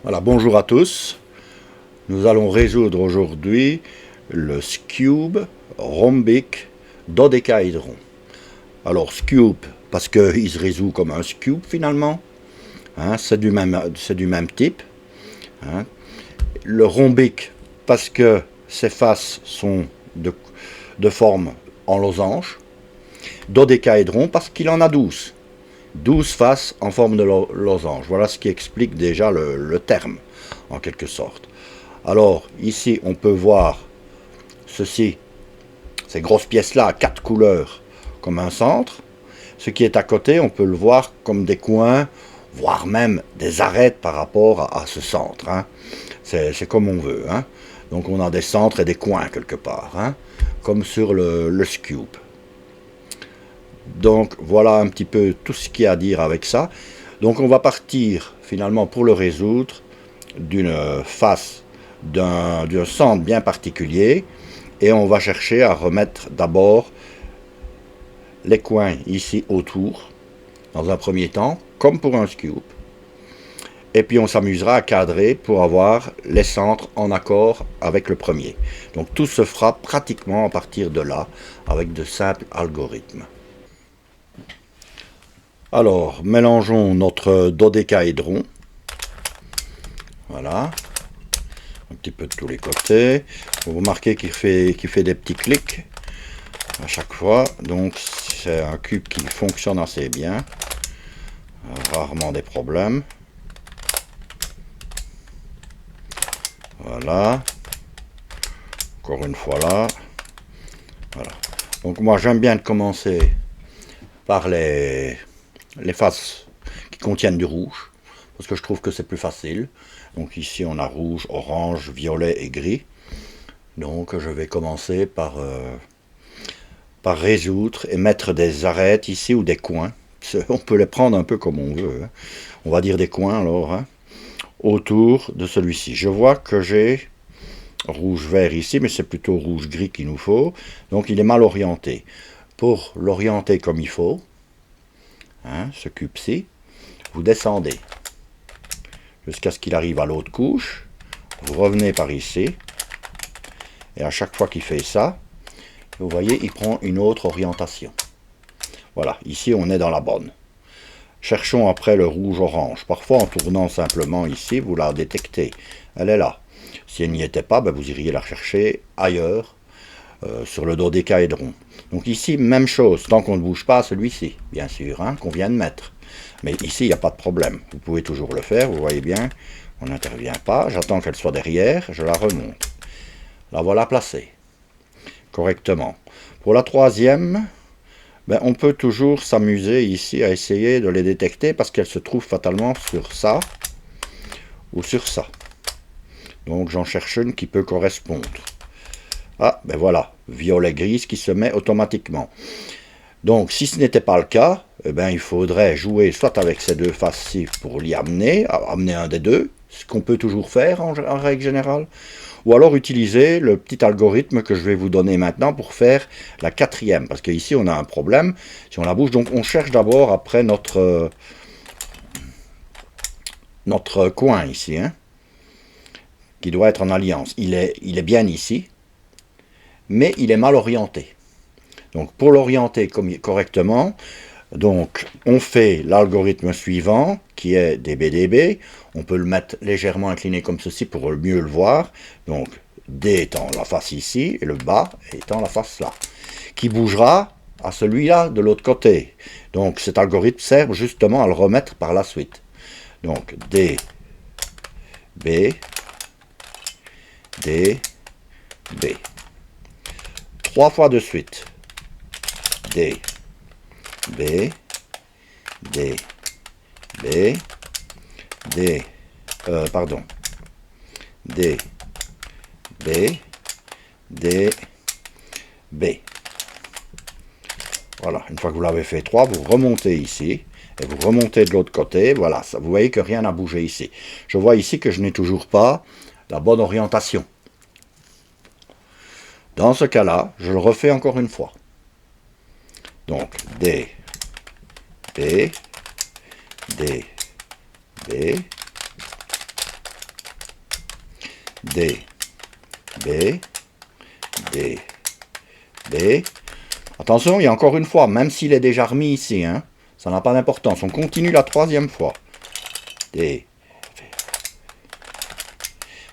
Voilà, bonjour à tous. Nous allons résoudre aujourd'hui le Scube rhombique dodécaédron. Alors Scube, parce qu'il se résout comme un Scube finalement, hein, c'est du même type. Hein. Le rhombique, parce que ses faces sont de forme en losange. Dodécaédron, parce qu'il en a 12. 12 faces en forme de losange. Voilà ce qui explique déjà le terme, en quelque sorte. Alors, ici, on peut voir ceci, ces grosses pièces-là à 4 couleurs, comme un centre. Ce qui est à côté, on peut le voir comme des coins, voire même des arêtes par rapport à ce centre. Hein. C'est comme on veut. Hein. Donc, on a des centres et des coins quelque part, hein, comme sur le Scube. Donc voilà un petit peu tout ce qu'il y a à dire avec ça. Donc on va partir finalement pour le résoudre d'une face, d'un centre bien particulier. Et on va chercher à remettre d'abord les coins ici autour, dans un premier temps, comme pour un Scube. Et puis on s'amusera à cadrer pour avoir les centres en accord avec le premier. Donc tout se fera pratiquement à partir de là, avec de simples algorithmes. Alors, mélangeons notre dodécaédron. Voilà. Un petit peu de tous les côtés. Vous remarquez qu'il fait des petits clics à chaque fois. Donc, c'est un cube qui fonctionne assez bien. Rarement des problèmes. Voilà. Encore une fois là. Voilà. Donc, moi, j'aime bien commencer par les faces qui contiennent du rouge, parce que je trouve que c'est plus facile. Donc ici on a rouge, orange, violet et gris. Donc je vais commencer par résoudre et mettre des arêtes ici ou des coins. On peut les prendre un peu comme on veut. Hein. On va dire des coins alors, hein, autour de celui-ci. Je vois que j'ai rouge-vert ici, mais c'est plutôt rouge-gris qu'il nous faut. Donc il est mal orienté. Pour l'orienter comme il faut, hein, ce cube-ci, vous descendez jusqu'à ce qu'il arrive à l'autre couche, vous revenez par ici, et à chaque fois qu'il fait ça, vous voyez, il prend une autre orientation. Voilà, ici on est dans la bonne. Cherchons après le rouge-orange. Parfois en tournant simplement ici, vous la détectez. Elle est là. Si elle n'y était pas, ben, vous iriez la chercher ailleurs, sur le dodécaédron. Donc ici, même chose, tant qu'on ne bouge pas celui-ci, bien sûr, hein, qu'on vient de mettre. Mais ici, il n'y a pas de problème. Vous pouvez toujours le faire, vous voyez bien. On n'intervient pas, j'attends qu'elle soit derrière, je la remonte. La voilà placée correctement. Pour la troisième, ben, on peut toujours s'amuser ici à essayer de les détecter parce qu'elles se trouvent fatalement sur ça ou sur ça. Donc j'en cherche une qui peut correspondre. Ah, ben voilà, violet-gris qui se met automatiquement. Donc, si ce n'était pas le cas, eh ben, il faudrait jouer soit avec ces deux faces-ci pour l'y amener un des deux, ce qu'on peut toujours faire en règle générale, ou alors utiliser le petit algorithme que je vais vous donner maintenant pour faire la quatrième, parce qu'ici on a un problème, si on la bouge, donc on cherche d'abord après notre coin ici, hein, qui doit être en alliance. Il est bien ici, mais il est mal orienté. Donc pour l'orienter correctement, donc on fait l'algorithme suivant qui est DB. On peut le mettre légèrement incliné comme ceci pour mieux le voir. Donc D étant la face ici et le bas étant la face là, qui bougera à celui-là de l'autre côté. Donc cet algorithme sert justement à le remettre par la suite. Donc D, B, D, B. 3 fois de suite. D, B, D, B, D, pardon, D, B, D, B. Voilà, une fois que vous l'avez fait 3, vous remontez ici, et vous remontez de l'autre côté, voilà, ça, vous voyez que rien n'a bougé ici. Je vois ici que je n'ai toujours pas la bonne orientation. Dans ce cas-là, je le refais encore une fois. Donc, D, B, D, B, D, B, D, B. Attention, il y a encore une fois, même s'il est déjà remis ici, hein, ça n'a pas d'importance. On continue la troisième fois. D.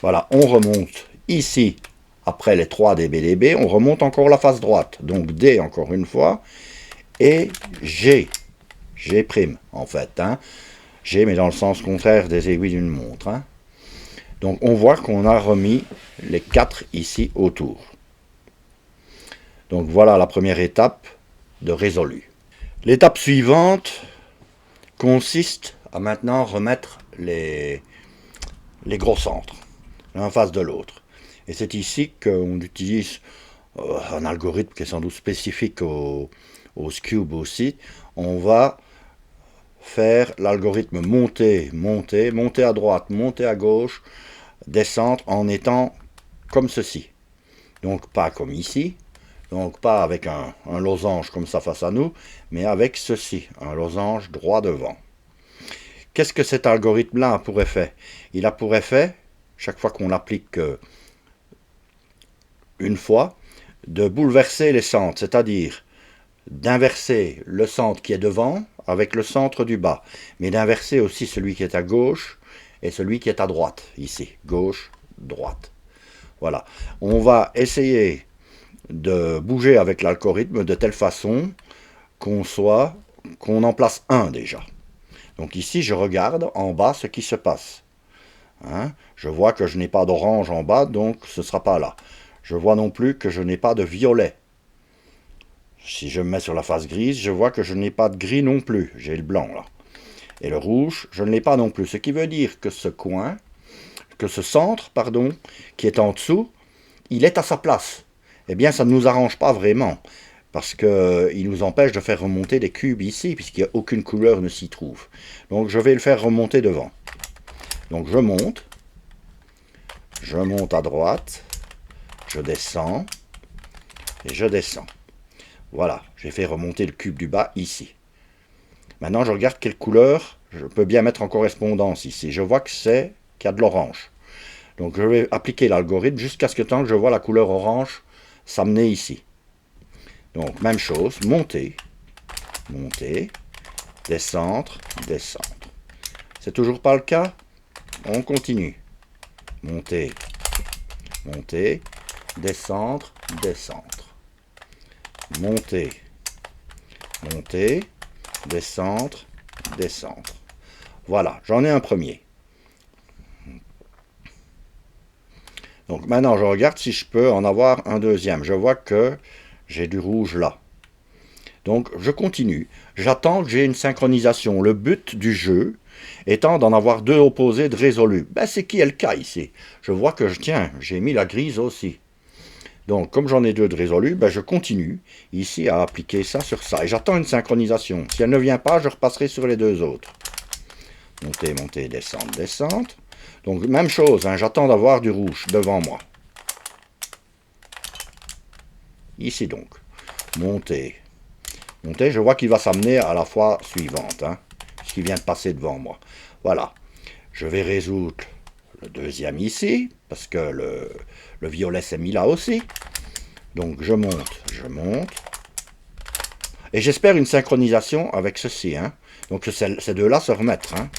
Voilà, on remonte ici, après les 3 DB, on remonte encore la face droite. Donc D encore une fois, et G. G' en fait. Hein. G, mais dans le sens contraire des aiguilles d'une montre. Hein. Donc on voit qu'on a remis les 4 ici autour. Donc voilà la première étape de résolu. L'étape suivante consiste à maintenant remettre les gros centres, l'un en face de l'autre. Et c'est ici qu'on utilise un algorithme qui est sans doute spécifique au Scube aussi. On va faire l'algorithme monter, monter, monter à droite, monter à gauche, descendre en étant comme ceci. Donc pas comme ici, donc pas avec un losange comme ça face à nous, mais avec ceci, un losange droit devant. Qu'est-ce que cet algorithme-là a pour effet? Il a pour effet, chaque fois qu'on l'applique une fois, de bouleverser les centres, c'est-à-dire d'inverser le centre qui est devant avec le centre du bas, mais d'inverser aussi celui qui est à gauche et celui qui est à droite, ici, gauche, droite. Voilà, on va essayer de bouger avec l'algorithme de telle façon qu'on en place un déjà. Donc ici, je regarde en bas ce qui se passe. Hein? Je vois que je n'ai pas d'orange en bas, donc ce ne sera pas là. Je vois non plus que je n'ai pas de violet. Si je me mets sur la face grise, je vois que je n'ai pas de gris non plus. J'ai le blanc là. Et le rouge, je ne l'ai pas non plus. Ce qui veut dire que ce coin, que ce centre, pardon, qui est en dessous, il est à sa place. Eh bien, ça ne nous arrange pas vraiment. Parce qu'il nous empêche de faire remonter des cubes ici, puisqu'il n'y a aucune couleur ne s'y trouve. Donc je vais le faire remonter devant. Donc je monte à droite, je descends, et je descends. Voilà, j'ai fait remonter le cube du bas ici. Maintenant je regarde quelle couleur je peux bien mettre en correspondance ici. Je vois qu'il y a de l'orange. Donc je vais appliquer l'algorithme jusqu'à ce que je vois la couleur orange s'amener ici. Donc même chose, monter, monter, descendre, descendre. C'est toujours pas le cas? On continue. Monter, monter, descendre, descendre. Monter, monter, descendre, descendre. Voilà, j'en ai un premier. Donc maintenant, je regarde si je peux en avoir un deuxième. Je vois que j'ai du rouge là. Donc je continue. J'attends que j'ai une synchronisation. Le but du jeu étant d'en avoir deux opposés de résolus. Ben, c'est qui est le cas ici. Je vois que, tiens, j'ai mis la grise aussi. Donc, comme j'en ai deux de résolus, ben, je continue ici à appliquer ça sur ça. Et j'attends une synchronisation. Si elle ne vient pas, je repasserai sur les deux autres. Monter, monter, descendre, descendre. Donc, même chose, hein, j'attends d'avoir du rouge devant moi. Ici donc. Monter. Monter, je vois qu'il va s'amener à la fois suivante. Hein, qui vient de passer devant moi. Voilà. Je vais résoudre le deuxième ici, parce que le violet s'est mis là aussi. Donc je monte. Et j'espère une synchronisation avec ceci. Hein. Donc ces deux-là se remettre. Hein.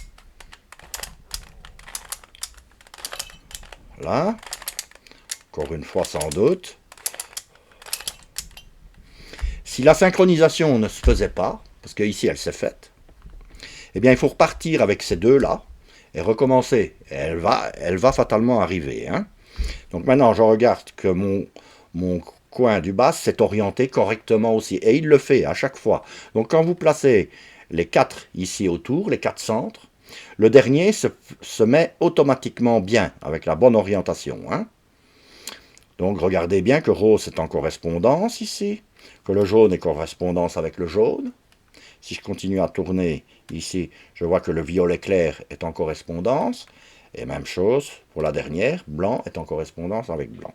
Là. Encore une fois sans doute. Si la synchronisation ne se faisait pas, parce qu'ici elle s'est faite, eh bien il faut repartir avec ces deux-là et recommencer. Et elle va fatalement arriver. Hein. Donc maintenant je regarde que mon coin du bas s'est orienté correctement aussi. Et il le fait à chaque fois. Donc quand vous placez les 4 ici autour, les 4 centres, le dernier se met automatiquement bien, avec la bonne orientation. Hein. Donc regardez bien que rose est en correspondance ici, que le jaune est correspondance avec le jaune. Si je continue à tourner ici, je vois que le violet clair est en correspondance. Et même chose pour la dernière, blanc est en correspondance avec blanc.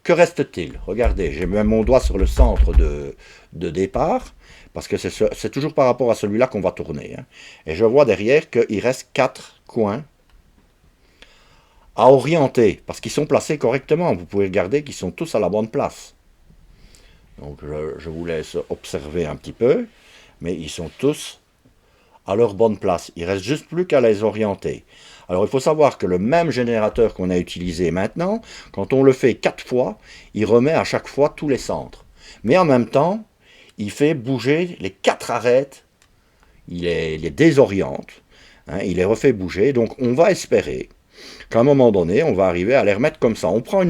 Que reste-t-il? Regardez, j'ai même mon doigt sur le centre de départ, parce que c'est toujours par rapport à celui-là qu'on va tourner. Hein. Et je vois derrière qu'il reste 4 coins à orienter, parce qu'ils sont placés correctement. Vous pouvez regarder qu'ils sont tous à la bonne place. Donc je vous laisse observer un petit peu, mais ils sont tous à leur bonne place. Il reste juste plus qu'à les orienter. Alors il faut savoir que le même générateur qu'on a utilisé maintenant, quand on le fait 4 fois, il remet à chaque fois tous les centres. Mais en même temps, il fait bouger les 4 arêtes, il les désoriente, hein, il les refait bouger. Donc on va espérer qu'à un moment donné, on va arriver à les remettre comme ça. On prend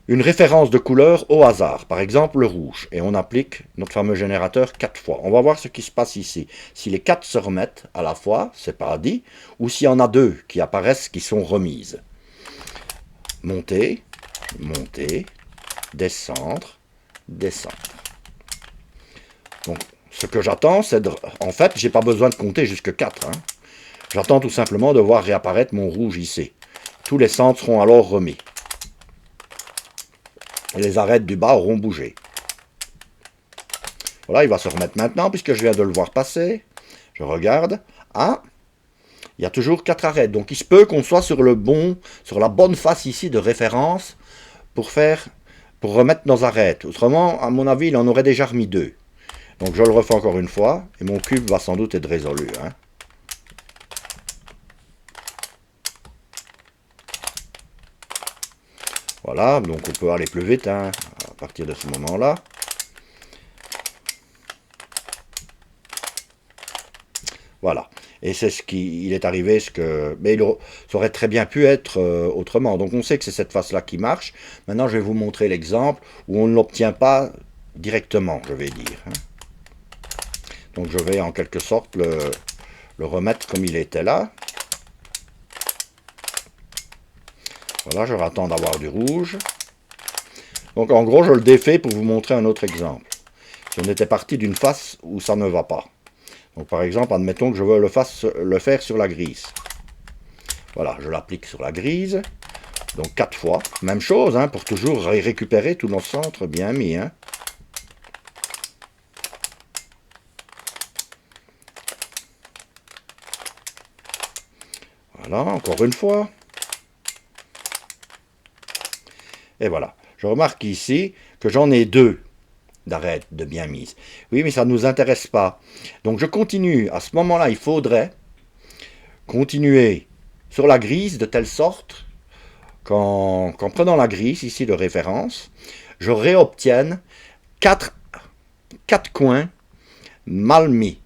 une référence de couleur au hasard, par exemple le rouge, et on applique notre fameux générateur 4 fois. On va voir ce qui se passe ici. Si les 4 se remettent à la fois, c'est pas dit, ou s'il y en a 2 qui apparaissent, qui sont remises. Monter, monter, descendre, descendre. Donc, ce que j'attends, c'est de... En fait, j'ai pas besoin de compter jusque 4. Hein. J'attends tout simplement de voir réapparaître mon rouge ici. Tous les centres seront alors remis. Et les arêtes du bas auront bougé. Voilà, il va se remettre maintenant, puisque je viens de le voir passer. Je regarde. Ah, il y a toujours 4 arêtes. Donc il se peut qu'on soit sur la bonne face ici de référence pour remettre nos arêtes. Autrement, à mon avis, il en aurait déjà remis 2. Donc je le refais encore une fois, et mon cube va sans doute être résolu. Hein. Voilà, donc on peut aller plus vite hein, à partir de ce moment-là. Voilà. Et c'est ce qui il est arrivé, mais ça aurait très bien pu être autrement. Donc on sait que c'est cette face-là qui marche. Maintenant, je vais vous montrer l'exemple où on ne l'obtient pas directement, je vais dire. Hein. Donc je vais en quelque sorte le remettre comme il était là. Voilà, je attends d'avoir du rouge. Donc en gros, je le défais pour vous montrer un autre exemple. Si on était parti d'une face où ça ne va pas. Donc par exemple, admettons que je veux le faire sur la grise. Voilà, je l'applique sur la grise. Donc 4 fois. Même chose, hein, pour toujours récupérer tous nos centres bien mis. Hein. Voilà, encore une fois. Et voilà. Je remarque ici que j'en ai 2 d'arêtes de bien mise. Oui, mais ça ne nous intéresse pas. Donc je continue. À ce moment-là, il faudrait continuer sur la grise de telle sorte qu'en prenant la grise ici de référence, je réobtienne 4 coins mal mis.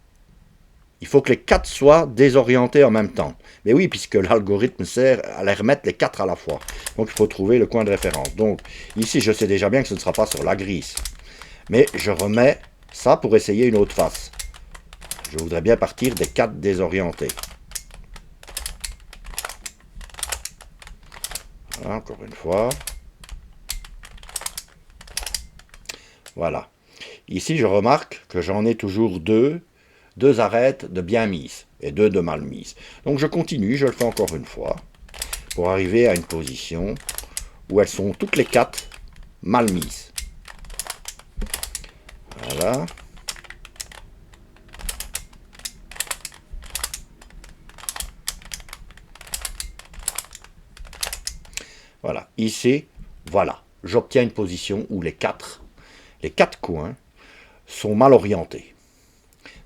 Il faut que les 4 soient désorientés en même temps. Mais oui, puisque l'algorithme sert à les remettre les 4 à la fois. Donc il faut trouver le coin de référence. Donc ici, je sais déjà bien que ce ne sera pas sur la grise. Mais je remets ça pour essayer une autre face. Je voudrais bien partir des 4 désorientés. Voilà, encore une fois. Voilà. Ici, je remarque que j'en ai toujours 2 arêtes de bien mises et 2 de mal mises. Donc je continue, je le fais encore une fois, pour arriver à une position où elles sont toutes les 4 mal mises. Voilà. Voilà. Ici, voilà. J'obtiens une position où les 4 coins sont mal orientés.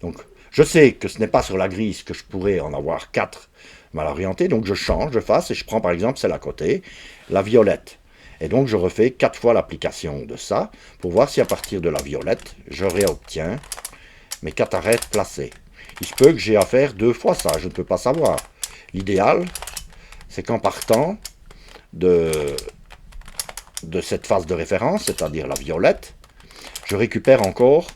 Donc, je sais que ce n'est pas sur la grise que je pourrais en avoir 4 mal orientés, donc je change de face et je prends par exemple celle à côté, la violette. Et donc je refais 4 fois l'application de ça, pour voir si à partir de la violette, je réobtiens mes 4 arêtes placées. Il se peut que j'ai à faire 2 fois ça, je ne peux pas savoir. L'idéal, c'est qu'en partant de cette phase de référence, c'est-à-dire la violette, je récupère encore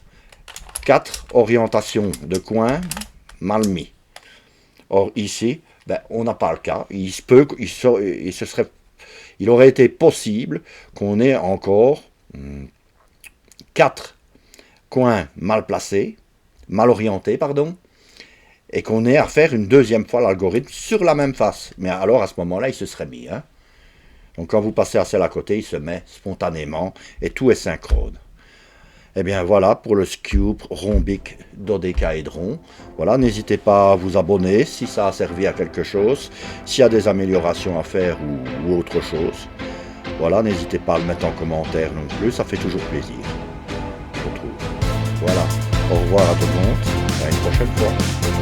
4 orientations de coins mal mis. Or ici, ben, on n'a pas le cas. Il aurait été possible qu'on ait encore 4 coins mal placés, mal orientés, pardon, et qu'on ait à faire une deuxième fois l'algorithme sur la même face. Mais alors à ce moment-là, il se serait mis. Hein. Donc quand vous passez à celle à côté, il se met spontanément et tout est synchrone. Eh bien voilà pour le scoop rhombique dodécaédron. Voilà, n'hésitez pas à vous abonner si ça a servi à quelque chose, s'il y a des améliorations à faire ou autre chose. Voilà, n'hésitez pas à le mettre en commentaire non plus, ça fait toujours plaisir, je trouve. Voilà, au revoir à tout le monde, à une prochaine fois.